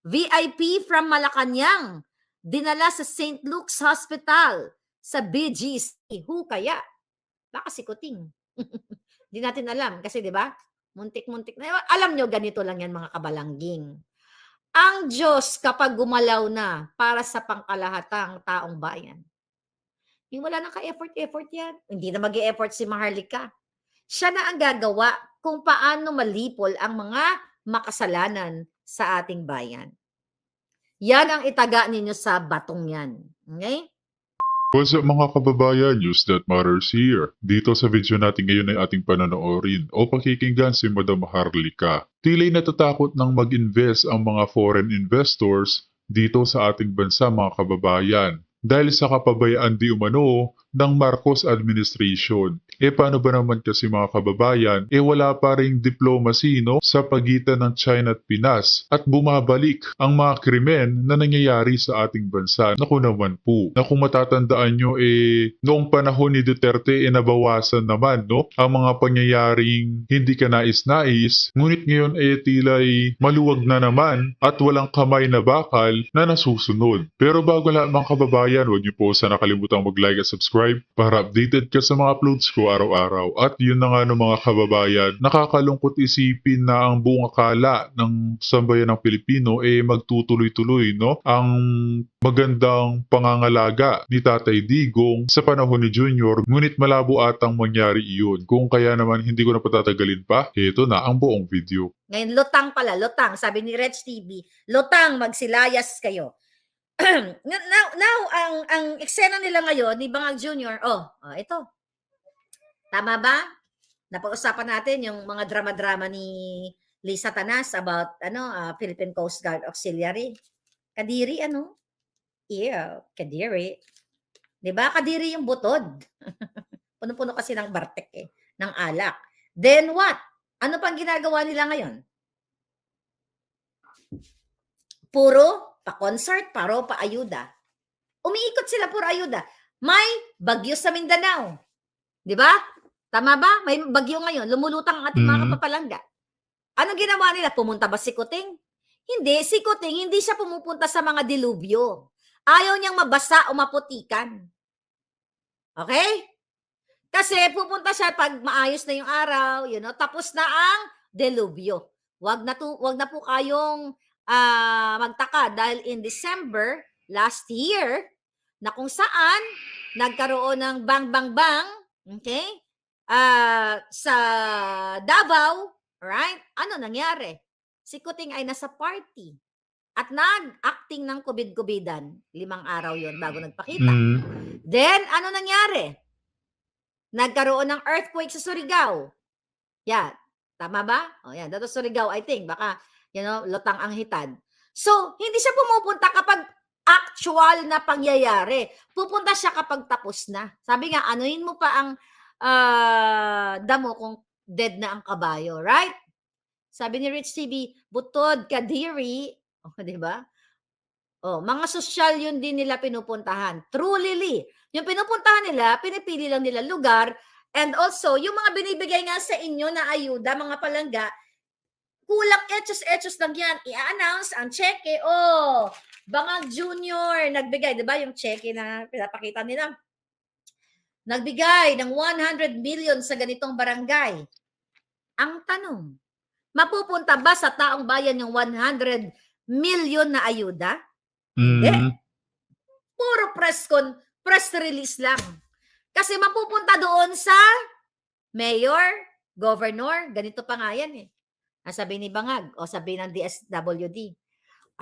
VIP from Malacanang, dinala sa St. Luke's Hospital sa BGC. Who kaya? Baka si Kuting. Hindi natin alam kasi 'di ba? Muntik-muntik na. Alam nyo, ganito lang yan mga kabalangging. Ang Diyos kapag gumalaw na para sa pangkalahatang taong bayan, yung wala nang ka-effort-effort yan. Hindi na mag-e-effort si Maharlika. Siya na ang gagawa kung paano malipol ang mga makasalanan sa ating bayan. Yan ang itaga ninyo sa batong yan. Okay? What's up mga kababayan, news that matters here. Dito sa video natin ngayon ay ating panonoorin o pakikinggan si Madam Maharlika. Tila'y natatakot ng mag-invest ang mga foreign investors dito sa ating bansa mga kababayan dahil sa kapabayaan di umano ng Marcos administration. Paano ba naman kasi mga kababayan, wala pa ring diplomacy sa pagitan ng China at Pinas at bumabalik ang mga krimen na nangyayari sa ating bansa. Naku naman po, na kung matatandaan nyo noong panahon ni Duterte nabawasan naman ang mga pangyayaring hindi ka nais-nais, ngunit ngayon tila'y maluwag na naman at walang kamay na bakal na nasusunod. Pero bago lahat mga kababayan, huwag niyo po sana kalimutang mag-like at subscribe para updated ka sa mga uploads ko araw-araw. At yun na nga no mga kababayan, nakakalungkot isipin na ang buong akala ng sambayan ng Pilipino magtutuloy-tuloy ang magandang pangangalaga ni Tatay Digong sa panahon ni Junior, ngunit malabo atang mangyari iyon. Kung kaya naman hindi ko na patatagalin pa, ito na ang buong video. Ngayon, lutang pala, lutang. Sabi ni Reg TV, lutang, magsilayas kayo. now ang eksena nila ngayon ni Bangag Jr. Ito. Tama ba? Napag-usapan natin yung mga drama-drama ni Lisa Tanas about Philippine Coast Guard Auxiliary. Kadiri Kadiri. 'Di ba? Kadiri yung butod. Puno-puno kasi ng bartek ng alak. Then what? Ano pang ginagawa nila ngayon? Puro pa-concert, pa-ayuda. Umiikot sila puro ayuda. May bagyo sa Mindanao. 'Di ba? Tama ba? May bagyo ngayon. Lumulutang ang ating mga kapapalangga. Ano ginawa nila? Pumunta ba si Kuting? Hindi. Si Kuting, hindi siya pumupunta sa mga dilubyo. Ayaw niyang mabasa o maputikan. Okay? Kasi pupunta siya pag maayos na yung araw, tapos na ang delubyo. Wag na po kayong magtaka dahil in December last year na kung saan nagkaroon ng bang, okay? Sa Davao, right? Ano nangyari? Si Kuting ay nasa party at nag-acting ng kubid-kubidan. 5 araw yon bago nagpakita. Then, ano nangyari? Nagkaroon ng earthquake sa Surigao. Yan. Tama ba? Yan. Dato Surigao, I think. Baka, lutang ang hitad. So, hindi siya pumupunta kapag actual na pangyayari. Pupunta siya kapag tapos na. Sabi nga, anuhin mo pa ang damo kung dead na ang kabayo. Right? Sabi ni Rich TV, butod, kadiri. Di ba? Mga sosyal yun din nila pinupuntahan. Truly. Yung pinupuntahan nila, pinipili lang nila lugar. And also, yung mga binibigay nga sa inyo na ayuda, mga palangga, kulang etos lang yan. I-announce ang cheque. Bangag Junior, nagbigay. Diba yung cheque na pinapakita nila? Nagbigay ng 100 million sa ganitong barangay. Ang tanong, mapupunta ba sa taong bayan yung 100 million na ayuda? Hindi. Puro press release lang. Kasi mapupunta doon sa mayor, governor, ganito pa nga yan Sabi ni Bangag, sabi ng DSWD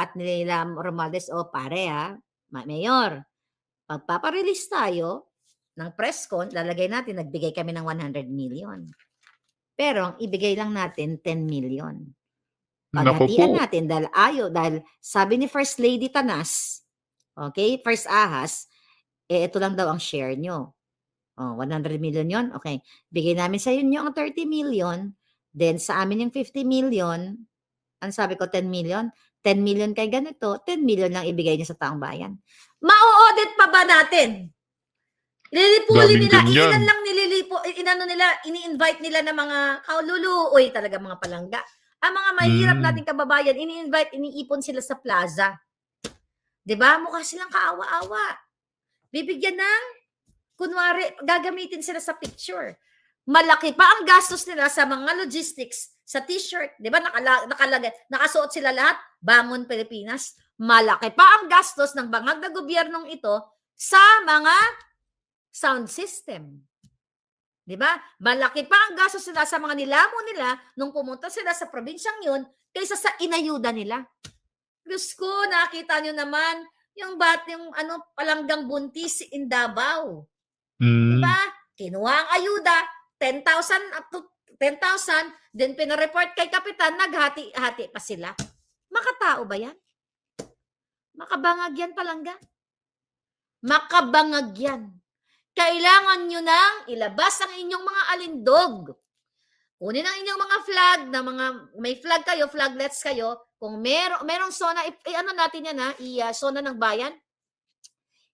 at nila Romualdez, pare mayor, pagpaparelease tayo ng press con, lalagay natin, nagbigay kami ng 100 million. Pero ang ibigay lang natin 10 million. Paghatian natin dahil sabi ni First Lady Tanas, okay, First Ahas, ito lang daw ang share nyo. 100 million yon. Okay. Bigay namin sa inyo ang 30 million. Then sa amin yung 50 million. Ang sabi ko, 10 million. 10 million kay ganito. 10 million lang ibigay niyo sa taong bayan. Ma-audit pa ba natin? Lilipuli nila. Ilan lang ini-invite nila ng mga kaululu. Talaga mga palangga. Ang mga mahirap Hmm. nating kababayan, ini-invite, iniipon sila sa plaza. 'Di ba? Mukha silang kaawa-awa. Bibigyan ng kunwari, gagamitin sila sa picture. Malaki pa ang gastos nila sa mga logistics, sa t-shirt. Di ba nakalagay, nakasuot sila lahat, Bangon Pilipinas. Malaki pa ang gastos ng bangag na gobyernong ito sa mga sound system. Di ba? Malaki pa ang gastos nila sa mga nilamo nila nung pumunta sila sa probinsyang yun kaysa sa inayuda nila. Diyos ko, nakita nyo naman yung palanggang buntis in Davao. Di Hmm. ba? Kinuha ang ayuda, 10,000 up to 10,000, then pinareport kay kapitan, naghati-hati pa sila. Makatao ba yan? Makabangag yan, palangga. Makabangag yan. Kailangan nyo nang ilabas ang inyong mga alindog. Kunin ang inyong mga flag, may flag kayo, flaglets kayo. Kung merong zona, ano natin yan zona ng bayan.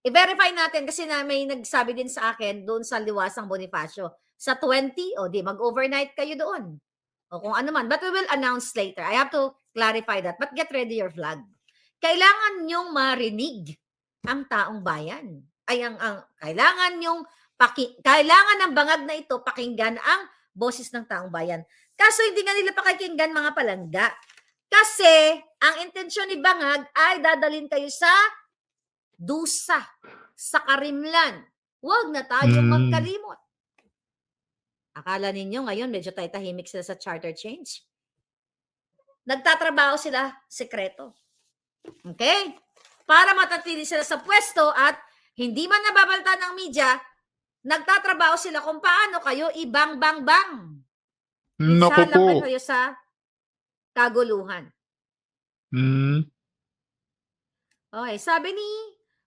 I-verify natin kasi may nagsabi din sa akin doon sa Liwasang Bonifacio. Sa 20, di mag-overnight kayo doon. O kung ano man. But we will announce later. I have to clarify that. But get ready your flag. Kailangan nyong marinig ang taong bayan. Kailangan ng bangag na ito pakinggan ang boses ng taong bayan. Kaso hindi nga nila pakikinggan, mga palangga. Kasi ang intensyon ni bangag ay dadalhin kayo sa dusa, sa karimlan. Huwag na tayong magkalimot. Akala ninyo ngayon medyo tahimik sila sa charter change? Nagtatrabaho sila sekreto. Okay? Para matatili sila sa pwesto at hindi man nababalta ng media, nagtatrabaho sila kung paano kayo ibang-bang-bang. Naku po. Isalang kayo sa kaguluhan. Okay, sabi ni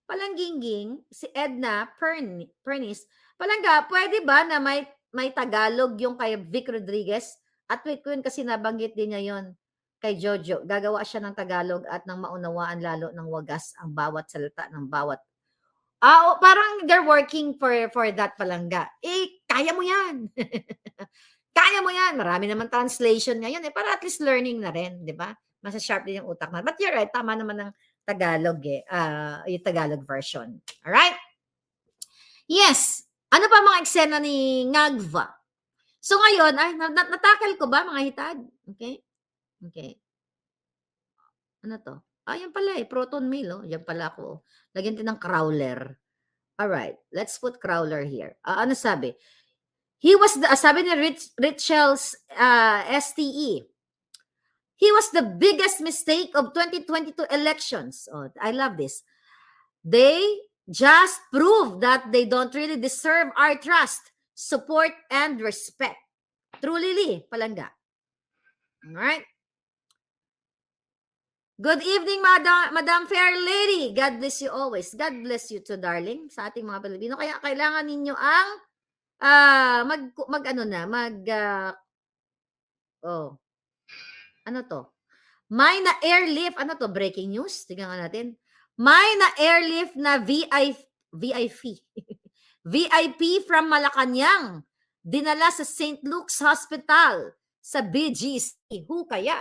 Palangginging, si Edna Pernis, palangga, pwede ba na may Tagalog yung kay Vic Rodriguez? At wait ko yun kasi nabanggit din niya yun kay Jojo. Gagawa siya ng Tagalog at nang maunawaan lalo ng wagas ang bawat salita ng bawat. Parang they're working for that, palangga. Kaya mo yan. Kaya mo yan. Marami naman translation ngayon para at least learning na rin, di ba? Mas sharp din yung utak na. But you're right, tama naman ng Tagalog yung Tagalog version. Alright? Yes. Ano pa mga eksena ni Ngagva? So ngayon, natakal ko ba mga hitad? Okay? Okay. Ano to? Yan pala proton mail. Yan pala ako. Lagyan din ng crawler. Alright. Let's put crawler here. Ano sabi? Sabi ni Richel's STE, he was the biggest mistake of 2022 elections. I love this. They just prove that they don't really deserve our trust, support, and respect. Truly, palangga. Alright? Good evening, Madam Fair Lady. God bless you always. God bless you too, darling, sa ating mga Pilipino. Kaya kailangan ninyo ang ano to? May na airlift, ano to? Breaking news? Tingnan natin. May na airlift na VIP from Malacanang dinala sa St. Luke's Hospital sa BGC. Who kaya?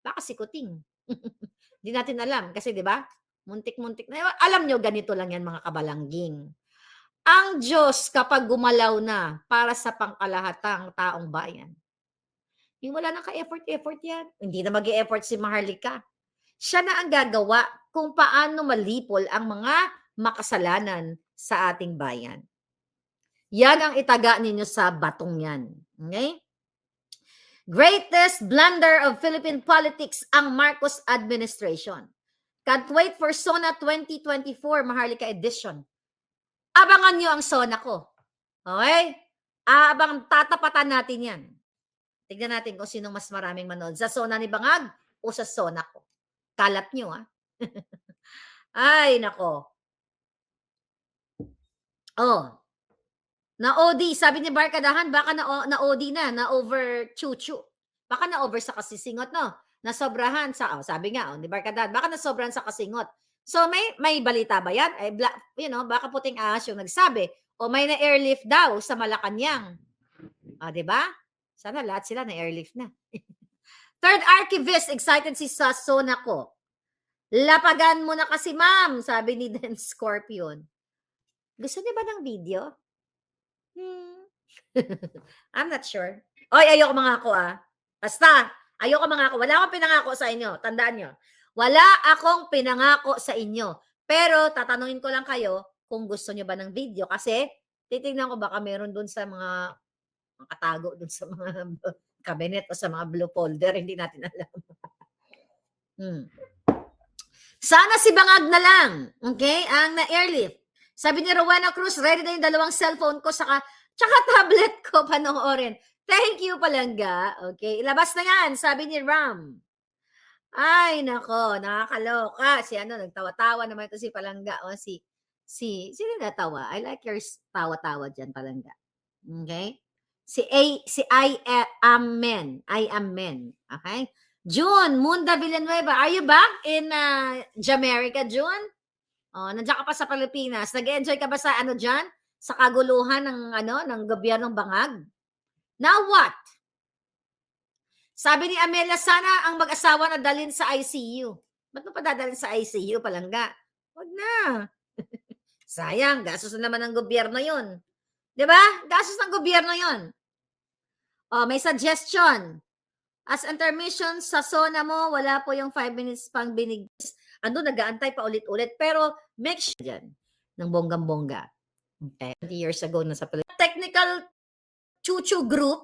Baka si Kuting. Hindi natin alam kasi 'di ba? Muntik-muntik na. Alam nyo, ganito lang yan, mga kabalangging. Ang Diyos kapag gumalaw na para sa pangkalahatang taong bayan, yung wala nang ka-effort yan. Hindi na mag-e-effort si Maharlika. Siya na ang gagawa kung paano malipol ang mga makasalanan sa ating bayan. Yan ang itaga ninyo sa batong yan. Okay? Greatest blunder of Philippine politics ang Marcos administration. Can't wait for SONA 2024 Maharlika edition. Abangan nyo ang SONA ko. Okay? Tatapatan natin yan. Tignan natin kung sinong mas maraming manood. Sa SONA ni Bangag o sa SONA ko. Kalat nyo, Ay, nako. Na-OD. Sabi ni Barkadahan, baka na-OD na-over chuchu. Baka na-over sa kasisingot, no? Nasobrahan sa, sabi nga, ni Barkadahan, baka nasobrahan sa kasingot. So, may balita ba yan? Baka puting ahas yung nagsabi. O may na-airlift daw sa Malacanang. Diba? Sana lahat sila na-airlift na. Third archivist, excited si Sasona ko. Lapagan mo na kasi, ma'am, sabi ni Dan Scorpion. Gusto niya ba ng video? I'm not sure. Oy, ayoko mangako Basta, ayoko mangako. Wala akong pinangako sa inyo. Tandaan nyo. Wala akong pinangako sa inyo. Pero tatanungin ko lang kayo kung gusto nyo ba ng video. Kasi titignan ko baka meron dun sa mga katago dun sa mga cabinet o sa mga blue folder. Hindi natin alam. Sana si Bangag na lang. Okay? Ang na-airlift. Sabi ni Rowena Cruz, ready na yung dalawang cellphone ko tsaka tablet ko panoorin. Thank you, Palangga. Okay, ilabas na yan, sabi ni Ram. Ay, nako, nakakaloka. Si nagtawa-tawa naman ito si Palangga. O, sino natawa? I like your tawa-tawa dyan, Palangga. Okay? Si I am men. Okay? June, Munda Villanueva. Are you back in Jamaica, June? Oh, nandiyan ka pa sa Pilipinas. Nag-enjoy ka ba sa dyan? Sa kaguluhan ng gobyernong Bangag? Now what? Sabi ni Amelia, sana ang mag-asawa na dalhin sa ICU. Ba't mo pa dadalhin sa ICU, Palangga? Wag na. Sayang, gastos na naman ng gobyerno yun. Diba? Gastos ng gobyerno yun. Oh, may suggestion. As intermission sa zona mo, wala po yung 5 minutes pang binigis. Nag-aantay pa ulit-ulit. Pero make sure dyan ng bonggang-bongga. Okay. 20 years ago na sa Technical Chuchu Group